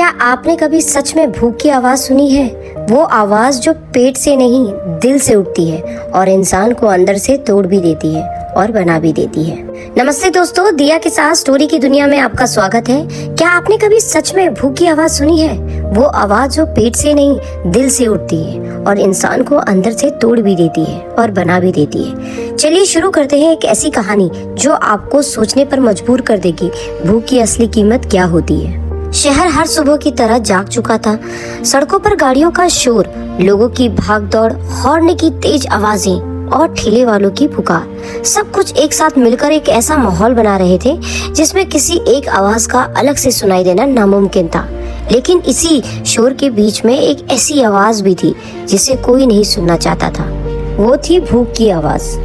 क्या आपने कभी सच में भूख की आवाज सुनी है? वो आवाज जो पेट से नहीं दिल से उठती है और इंसान को अंदर से तोड़ भी देती है और बना भी देती है। नमस्ते दोस्तों, दिया के साथ स्टोरी की दुनिया में आपका स्वागत है। क्या आपने कभी सच में भूख की आवाज सुनी है? वो आवाज जो पेट से नहीं दिल से उठती है और इंसान को अंदर से तोड़ भी देती है और बना भी देती है। चलिए शुरू करते हैं एक ऐसी कहानी जो आपको सोचने पर मजबूर कर देगी भूख की असली कीमत क्या होती है। शहर हर सुबह की तरह जाग चुका था। सड़कों पर गाड़ियों का शोर, लोगों की भागदौड़, हॉर्न की तेज आवाजें और ठेले वालों की पुकार, सब कुछ एक साथ मिलकर एक ऐसा माहौल बना रहे थे जिसमें किसी एक आवाज का अलग से सुनाई देना नामुमकिन था। लेकिन इसी शोर के बीच में एक ऐसी आवाज भी थी जिसे कोई नहीं सुनना चाहता था। वो थी भूख की आवाज।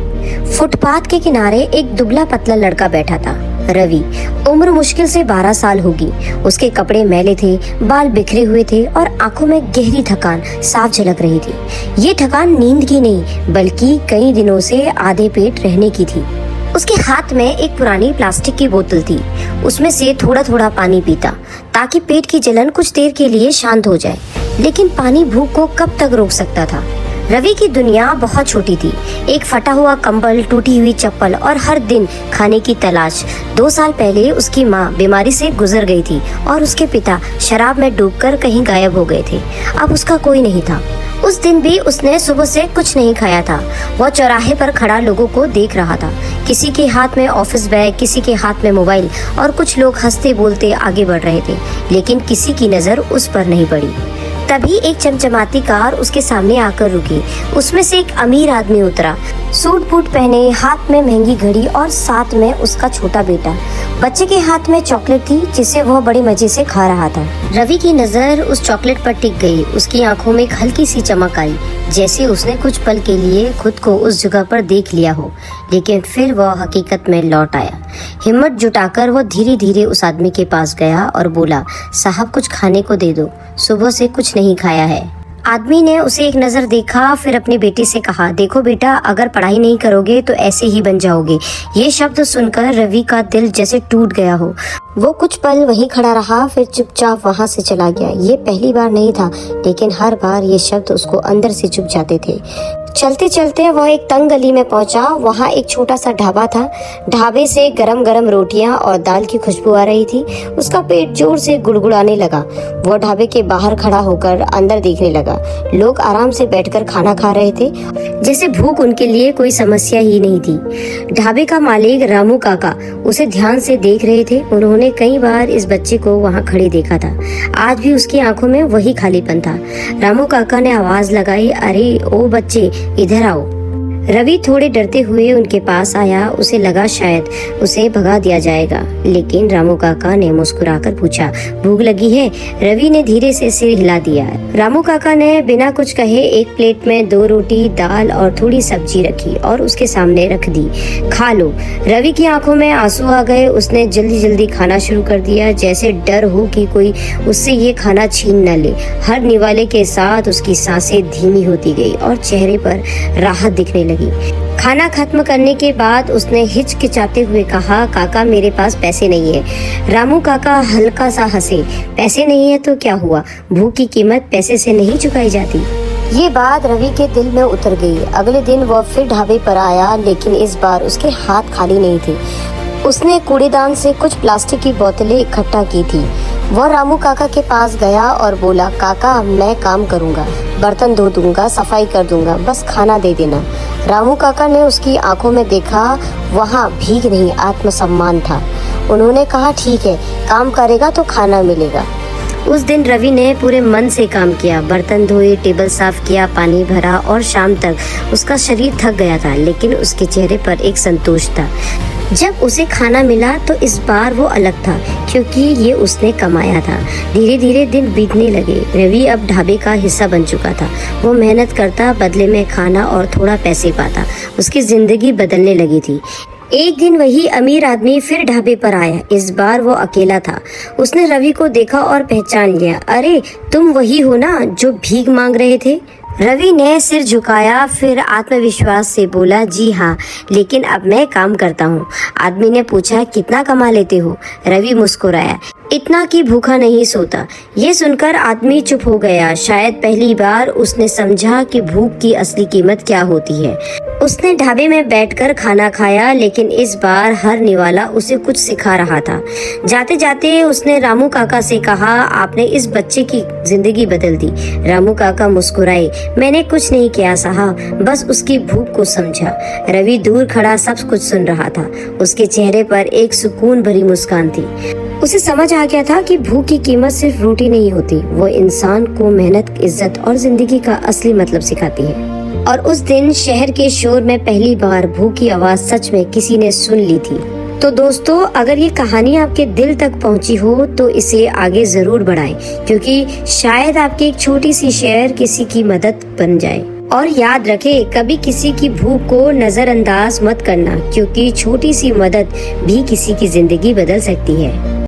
फुटपाथ के किनारे एक दुबला पतला लड़का बैठा था, रवि। उम्र मुश्किल से 12 साल होगी। उसके कपड़े मैले थे, बाल बिखरे हुए थे और आंखों में गहरी थकान साफ झलक रही थी। ये थकान नींद की नहीं बल्कि कई दिनों से आधे पेट रहने की थी। उसके हाथ में एक पुरानी प्लास्टिक की बोतल थी। उसमें से थोड़ा थोड़ा पानी पीता ताकि पेट की जलन कुछ देर के लिए शांत हो जाए। लेकिन पानी भूख को कब तक रोक सकता था? रवि की दुनिया बहुत छोटी थी। एक फटा हुआ कंबल, टूटी हुई चप्पल और हर दिन खाने की तलाश। 2 साल पहले उसकी माँ बीमारी से गुजर गई थी और उसके पिता शराब में डूबकर कहीं गायब हो गए थे। अब उसका कोई नहीं था। उस दिन भी उसने सुबह से कुछ नहीं खाया था। वह चौराहे पर खड़ा लोगों को देख रहा था। किसी के हाथ में ऑफिस बैग, किसी के हाथ में मोबाइल और कुछ लोग हंसते बोलते आगे बढ़ रहे थे, लेकिन किसी की नजर उस पर नहीं पड़ी। तभी एक चमचमाती कार उसके सामने आकर रुकी। उसमें से एक अमीर आदमी उतरा, सूट बूट पहने, हाथ में महंगी घड़ी और साथ में उसका छोटा बेटा। बच्चे के हाथ में चॉकलेट थी जिसे वह बड़े मजे से खा रहा था। रवि की नजर उस चॉकलेट पर टिक गई। उसकी आंखों में एक हल्की सी चमक आई, जैसे उसने कुछ पल के लिए खुद को उस जगह पर देख लिया हो। लेकिन फिर वह हकीकत में लौट आया। हिम्मत जुटाकर वह धीरे धीरे उस आदमी के पास गया और बोला, साहब कुछ खाने को दे दो, सुबह से कुछ नहीं खाया है। आदमी ने उसे एक नजर देखा, फिर अपने बेटे से कहा, देखो बेटा, अगर पढ़ाई नहीं करोगे तो ऐसे ही बन जाओगे। ये शब्द सुनकर रवि का दिल जैसे टूट गया हो। वो कुछ पल वहीं खड़ा रहा, फिर चुपचाप वहां से चला गया। ये पहली बार नहीं था, लेकिन हर बार ये शब्द उसको अंदर से चुभ जाते थे। चलते चलते वह एक तंग गली में पहुंचा। वहां एक छोटा सा ढाबा था। ढाबे से गरम गरम रोटियां और दाल की खुशबू आ रही थी। उसका पेट जोर से गुड़गुड़ाने लगा। वह ढाबे के बाहर खड़ा होकर अंदर देखने लगा। लोग आराम से बैठकर खाना खा रहे थे, जैसे भूख उनके लिए कोई समस्या ही नहीं थी। ढाबे का मालिक रामू काका उसे ध्यान से देख रहे थे। उन्होंने कई बार इस बच्चे को वहाँ खड़े देखा था। आज भी उसकी आंखों में वही खालीपन था। रामू काका ने आवाज लगाई, अरे ओ बच्चे, इधर आओ। रवि थोड़े डरते हुए उनके पास आया। उसे लगा शायद उसे भगा दिया जाएगा, लेकिन रामू काका ने मुस्कुराकर पूछा, भूख लगी है? रवि ने धीरे से सिर हिला दिया। रामू काका ने बिना कुछ कहे एक प्लेट में 2 रोटी, दाल और थोड़ी सब्जी रखी और उसके सामने रख दी। खा लो। रवि की आंखों में आंसू आ गए। उसने जल्दी जल्दी खाना शुरू कर दिया, जैसे डर हो कि कोई उससे ये खाना छीन न ले। हर निवाले के साथ उसकी सांसें धीमी होती गई और चेहरे पर राहत दिखने लगी। खाना खत्म करने के बाद उसने हिचकिचाते हुए कहा, काका मेरे पास पैसे नहीं है। रामू काका हल्का सा हंसे, पैसे नहीं है तो क्या हुआ? भूख की कीमत पैसे से नहीं चुकाई जाती। ये बात रवि के दिल में उतर गई। अगले दिन वह फिर ढाबे पर आया, लेकिन इस बार उसके हाथ खाली नहीं थे। उसने कूड़ेदान से कुछ प्लास्टिक की बोतलें इकट्ठा की थी। वह रामू काका के पास गया और बोला, काका मैं काम करूंगा, बर्तन धो दूंगा, सफाई कर दूंगा, बस खाना दे देना। रामू काका ने उसकी आंखों में देखा। वहाँ भीख नहीं, आत्मसम्मान था। उन्होंने कहा, ठीक है, काम करेगा तो खाना मिलेगा। उस दिन रवि ने पूरे मन से काम किया। बर्तन धोए, टेबल साफ किया, पानी भरा और शाम तक उसका शरीर थक गया था, लेकिन उसके चेहरे पर एक संतोष था। जब उसे खाना मिला तो इस बार वो अलग था, क्योंकि ये उसने कमाया था। धीरे धीरे दिन बीतने लगे। रवि अब ढाबे का हिस्सा बन चुका था। वो मेहनत करता, बदले में खाना और थोड़ा पैसे पाता। उसकी जिंदगी बदलने लगी थी। एक दिन वही अमीर आदमी फिर ढाबे पर आया। इस बार वो अकेला था। उसने रवि को देखा और पहचान लिया। अरे तुम वही हो ना जो भीख मांग रहे थे? रवि ने सिर झुकाया, फिर आत्मविश्वास से बोला, जी हाँ, लेकिन अब मैं काम करता हूँ। आदमी ने पूछा, कितना कमा लेते हो? रवि मुस्कुराया, इतना कि भूखा नहीं सोता। ये सुनकर आदमी चुप हो गया। शायद पहली बार उसने समझा कि भूख की असली कीमत क्या होती है। उसने ढाबे में बैठकर खाना खाया, लेकिन इस बार हर निवाला उसे कुछ सिखा रहा था। जाते जाते उसने रामू काका से कहा, आपने इस बच्चे की जिंदगी बदल दी। रामू काका मुस्कुराए, मैंने कुछ नहीं किया साहब, बस उसकी भूख को समझा। रवि दूर खड़ा सब कुछ सुन रहा था। उसके चेहरे पर एक सुकून भरी मुस्कान थी। उसे समझ आ गया था कि भूख की कीमत सिर्फ रोटी नहीं होती, वो इंसान को मेहनत, इज्जत और जिंदगी का असली मतलब सिखाती है। और उस दिन शहर के शोर में पहली बार भूख की आवाज सच में किसी ने सुन ली थी। तो दोस्तों, अगर ये कहानी आपके दिल तक पहुंची हो तो इसे आगे जरूर बढ़ाएं, क्योंकि शायद आपकी एक छोटी सी शेयर किसी की मदद बन जाए। और याद रखें, कभी किसी की भूख को नजरअंदाज मत करना, क्योंकि छोटी सी मदद भी किसी की जिंदगी बदल सकती है।